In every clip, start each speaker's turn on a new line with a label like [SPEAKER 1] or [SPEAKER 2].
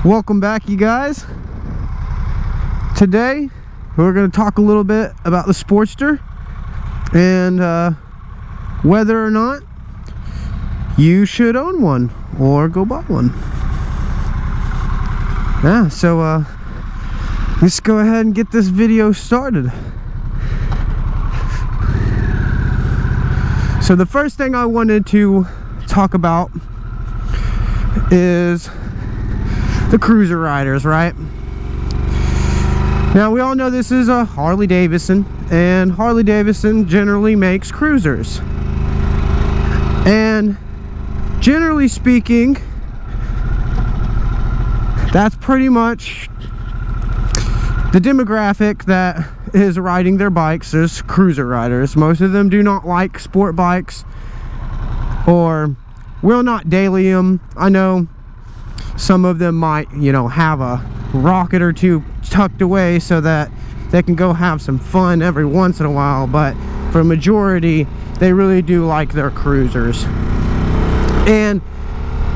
[SPEAKER 1] Welcome back, you guys. Today we're going to talk a little bit about the Sportster and whether or not you should own one or go buy one. Yeah, so let's go ahead and get this video started. So the first thing I wanted to talk about is the cruiser riders, right? Now we all know this is a Harley Davidson, and Harley Davidson generally makes cruisers, and generally speaking that's pretty much the demographic that is riding their bikes is cruiser riders. Most of them do not like sport bikes or will not daily them. I know some of them might, you know, have a rocket or two tucked away so that they can go have some fun every once in a while, but for a majority they really do like their cruisers. And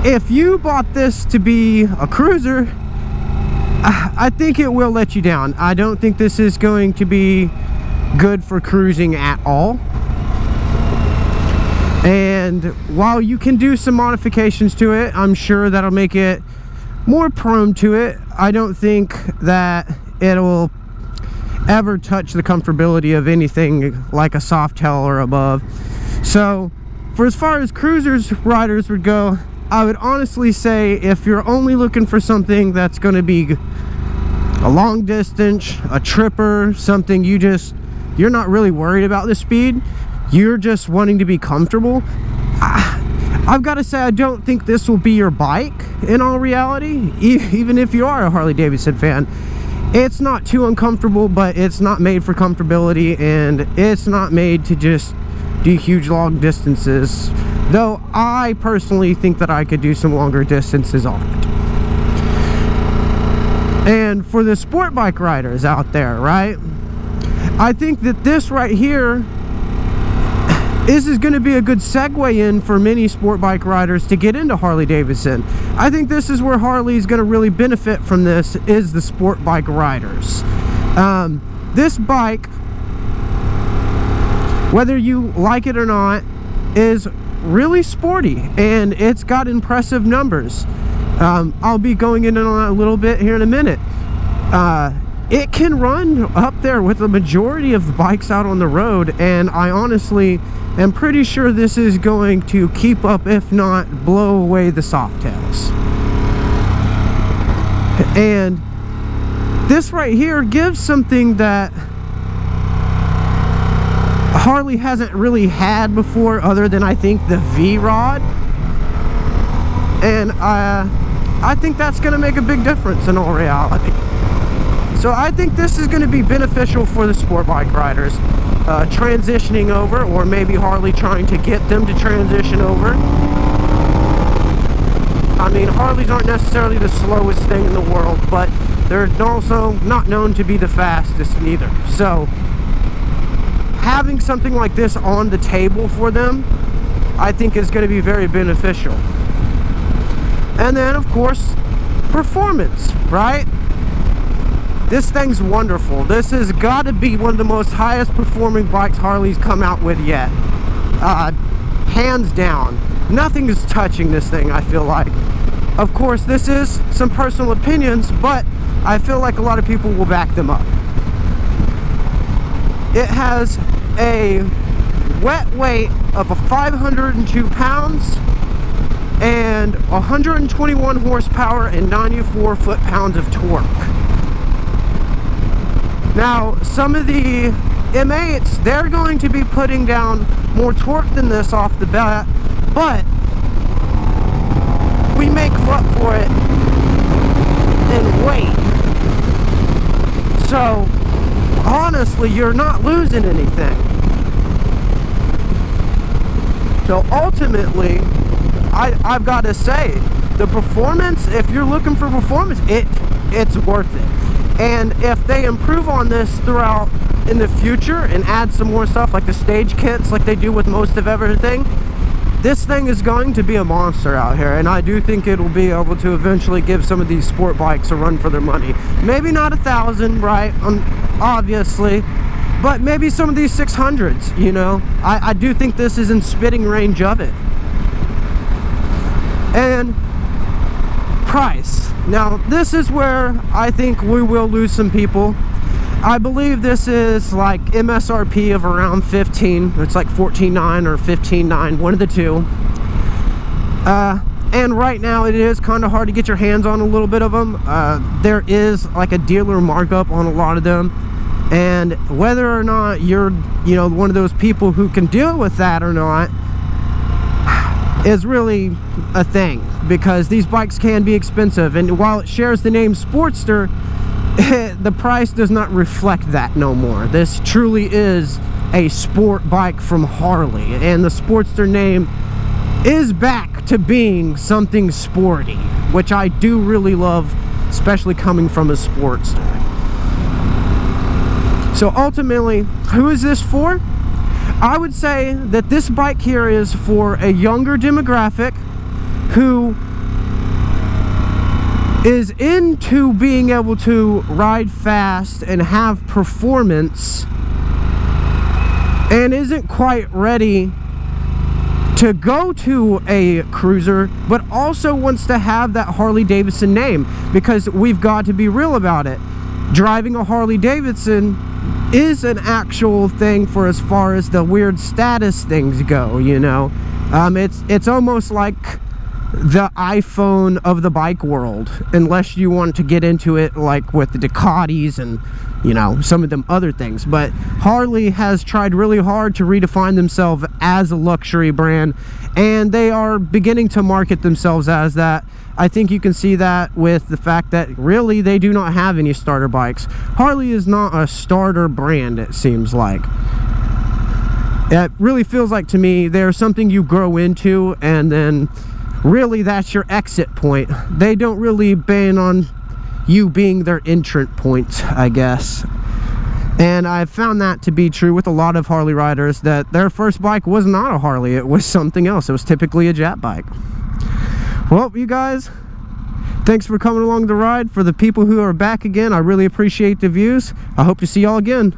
[SPEAKER 1] if you bought this to be a cruiser, I think it will let you down. I don't think this is going to be good for cruising at all. And while you can do some modifications to it, I'm sure that'll make it more prone to it. I don't think that it'll ever touch the comfortability of anything like a Softail or above. So for as far as cruisers riders would go, I would honestly say if you're only looking for something that's going to be a long distance, a tripper, something you're not really worried about the speed, you're just wanting to be comfortable, I've got to say I don't think this will be your bike in all reality. Even if you are a Harley Davidson fan, it's not too uncomfortable, but it's not made for comfortability, and it's not made to just do huge long distances, though I personally think that I could do some longer distances on it. And for the sport bike riders out there, right, I think that this right here, this is going to be a good segue in for many sport bike riders to get into Harley Davidson. I think this is where Harley is going to really benefit from this, is the sport bike riders. This bike, whether you like it or not, is really sporty, and it's got impressive numbers. I'll be going into that a little bit here in a minute. It can run up there with the majority of the bikes out on the road, and I honestly am pretty sure this is going to keep up, if not blow away, the Softails. And this right here gives something that Harley hasn't really had before, other than I think the V-Rod, and I think that's going to make a big difference in all reality. So I think this is going to be beneficial for the sport bike riders transitioning over, or maybe Harley trying to get them to transition over. I mean, Harleys aren't necessarily the slowest thing in the world, but they're also not known to be the fastest neither. So having something like this on the table for them, I think is going to be very beneficial. And then of course, performance, right? This thing's wonderful. This has got to be one of the most highest performing bikes Harley's come out with yet. Hands down. Nothing is touching this thing, I feel like. Of course, this is some personal opinions, but I feel like a lot of people will back them up. It has a wet weight of 502 pounds and 121 horsepower and 94 foot-pounds of torque. Now, some of the M8s, they're going to be putting down more torque than this off the bat, but we make up for it in weight. So, honestly, you're not losing anything. So, ultimately, I've got to say, the performance, if you're looking for performance, it's worth it. And if they improve on this throughout in the future and add some more stuff like the stage kits like they do with most of everything, this thing is going to be a monster out here, and I do think it'll be able to eventually give some of these sport bikes a run for their money. Maybe not 1,000, right? Obviously, but maybe some of these 600s, you know. I do think this is in spitting range of it. And price. Now, this is where I think we will lose some people. I believe this is like MSRP of around 15. It's like 14.9 or 15.9, one of the two. And right now it is kind of hard to get your hands on a little bit of them. There is like a dealer markup on a lot of them, and whether or not you're, you know, one of those people who can deal with that or not is really a thing, because these bikes can be expensive, and while it shares the name Sportster, the price does not reflect that no more. This truly is a sport bike from Harley, and the Sportster name is back to being something sporty, which I do really love, especially coming from a Sportster. So ultimately, who is this for? I would say that this bike here is for a younger demographic who is into being able to ride fast and have performance, and isn't quite ready to go to a cruiser, but also wants to have that Harley Davidson name, because we've got to be real about it. Driving a Harley Davidson is an actual thing for as far as the weird status things go, you know. It's almost like the iPhone of the bike world, unless you want to get into it like with the Ducatis and, you know, some of them other things. But Harley has tried really hard to redefine themselves as a luxury brand, and they are beginning to market themselves as that. I think you can see that with the fact that really they do not have any starter bikes. Harley is not a starter brand, it seems like. It really feels like to me they're something you grow into, and then really that's your exit point. They don't really ban on you being their entrant point, I guess. And I've found that to be true with a lot of Harley riders, that their first bike was not a Harley, it was something else. It was typically a Jet bike. Well, you guys, thanks for coming along the ride. For the people who are back again, I really appreciate the views. I hope to see y'all again.